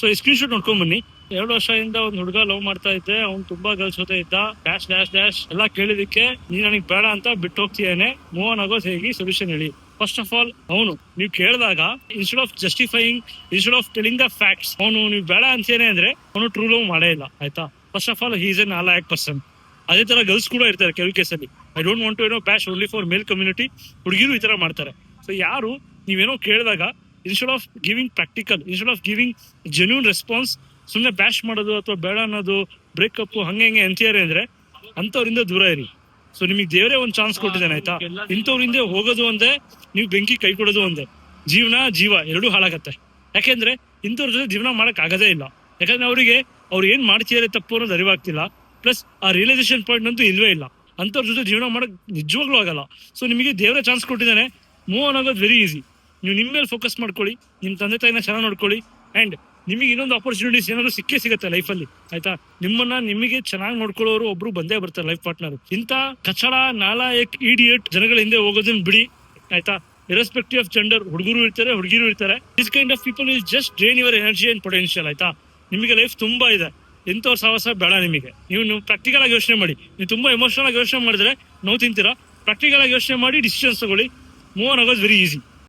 So ಈ screen shot ನೋಡ್ಕೊಂಡ್ ಬನ್ನಿ. 2 ವರ್ಷದಿಂದ ಒಂದು ಹುಡುಗ ಲವ್ ಮಾಡ್ತಾ ಇದ್ದೆ, ಅವ್ನು ತುಂಬಾ ಗರ್ಲ್ಸ್ ಜೊತೆ ಇದ್ದ, ಡ್ಯಾಶ್ ಡ್ಯಾಶ್ ಡ್ಯಾಶ್ ಎಲ್ಲ ಕೇಳಿದಕ್ಕೆ ನೀನ್ ನನಗೆ ಬೇಡ ಅಂತ ಬಿಟ್ಟು ಹೋಗ್ತೀಯೇನೆ, ಮೂವ್ ಆನ್ ಆಗೋದು ಹೇಗೆ, ಸೊಲ್ಯೂಷನ್ ಹೇಳಿ. ಫಸ್ಟ್ ಆಫ್ ಆಲ್ ಅವನು ನೀವು ಕೇಳಿದಾಗ instead of justifying, instead of telling the facts, ಅವನು ನೀವು ಬೇಡ ಅಂತೇನೆ ಅಂದ್ರೆ ಅವನು ಟ್ರೂ ಲವ್ ಮಾಡೇ ಇಲ್ಲ ಆಯ್ತಾ. First of all he's an ನಾಲಾಯಕ್ ಪರ್ಸನ್. ಅದೇ ತರ ಗರ್ಲ್ಸ್ ಕೂಡ ಇರ್ತಾರೆ ಕೆಲವು ಕೇಸಲ್ಲಿ. I don't want to bash only for male community. ಹುಡುಗಿರು ಈ ತರ ಮಾಡ್ತಾರೆ. ಸೊ ಯಾರು ನೀವೇನೋ ಕೇಳಿದಾಗ instead of giving practical, instead of giving genuine response, ಸುಮ್ಮನೆ ಬ್ಯಾಶ್ ಮಾಡೋದು ಅಥವಾ ಬೇಡ ಅನ್ನೋದು, ಬ್ರೇಕಪ್ ಹಂಗೆ ಹೆಂಗೆ ಅಂತೀಯಾರೆ ಅಂದ್ರೆ ಅಂತವ್ರಿಂದ ದೂರ ಇರಿ. ಸೊ ನಿಮಗೆ ದೇವರೇ ಒಂದು ಚಾನ್ಸ್ ಕೊಟ್ಟಿದ್ದಾನೆ ಆಯ್ತಾ. ಇಂಥವ್ರಿಂದ ಹೋಗೋದು ಒಂದೇ, ನೀವು ಬೆಂಕಿ ಕೈ ಕೊಡೋದು ಒಂದೇ. ಜೀವ ಎರಡೂ ಹಾಳಾಗತ್ತೆ. ಯಾಕೆಂದ್ರೆ ಇಂಥವ್ರ ಜೊತೆ ಜೀವನ ಮಾಡಕ್ ಆಗದೇ ಇಲ್ಲ. ಯಾಕಂದ್ರೆ ಅವರಿಗೆ ಅವ್ರು ಏನ್ ಮಾಡ್ತಿದ್ದಾರೆ ತಪ್ಪು ಅನ್ನೋದು ಅರಿವಾಗ್ತಿಲ್ಲ. ಪ್ಲಸ್ ಆ ರಿಯಲೈಸೇಷನ್ ಪಾಯಿಂಟ್ ಅಂತೂ ಇಲ್ವೇ ಇಲ್ಲ. ಅಂತವ್ರ ಜೊತೆ ಜೀವನ ಮಾಡಕ್ ನಿಜವಾಗ್ಲೂ ಆಗಲ್ಲ. ಸೊ ನಿಮಗೆ ದೇವರೇ ಚಾನ್ಸ್ ಕೊಟ್ಟಿದ್ದಾನೆ. ಮೂವ್ ಆನ್ ಆಗೋದು ವೆರಿ ಈಸಿ. ನೀವು ನಿಮ್ಮ ಮೇಲೆ ಫೋಕಸ್ ಮಾಡ್ಕೊಳ್ಳಿ, ನಿಮ್ಮ ತಂದೆ ತಾಯಿನ ಚೆನ್ನಾಗಿ ನೋಡ್ಕೊಳ್ಳಿ. ಅಂಡ್ ನಿಮಗೆ ಇನ್ನೊಂದು ಆಪರ್ಚುನಿಟೀಸ್ ಏನಾದ್ರು ಸಿಗುತ್ತೆ ಲೈಫಲ್ಲಿ ಆಯ್ತಾ. ನಿಮಗೆ ಚೆನ್ನಾಗಿ ನೋಡ್ಕೊಳ್ಳೋರು ಒಬ್ರು ಬಂದೇ ಬರ್ತಾರೆ ಲೈಫ್ ಪಾರ್ಟ್ನರ್. ಇಂಥ ಕಚಡ, ನಾಲಾಯಕ್, ಇಡಿಯಟ್ ಜನಗಳ ಹಿಂದೆ ಹೋಗೋದನ್ನ ಬಿಡಿ ಆಯ್ತಾ. ಇರೆಸ್ಪೆಕ್ಟಿವ್ ಆಫ್ ಜೆಂಡರ್, ಹುಡುಗರು ಇರ್ತಾರೆ, ಹುಡುಗಿರು ಇರ್ತಾರೆ. This kind of people will just drain your energy and potential ಆಯ್ತಾ. ನಿಮಗೆ ಲೈಫ್ ತುಂಬಾ ಇದೆ, ಇಂಥವ್ರ ಸಾಹಸ ಬೇಡ ನಿಮಗೆ. ನೀವು ಪ್ರಾಕ್ಟಿಕಲ್ ಆಗಿ ಯೋಚನೆ ಮಾಡಿ. ನೀವು ತುಂಬಾ ಎಮೋಷನಲ್ ಆಗಿ ಯೋಚನೆ ಮಾಡಿದ್ರೆ ನೋವು ತಿಂತೀರಾ. ಪ್ರಾಕ್ಟಿಕಲ್ ಆಗಿ ಯೋಚನೆ ಮಾಡಿ ಡಿಸಿಷನ್ಸ್ ತಗೊಳ್ಳಿ. ಮೂವ್ ಆನ್ ಆಗೋದು ವೆರಿ ಈಸಿ.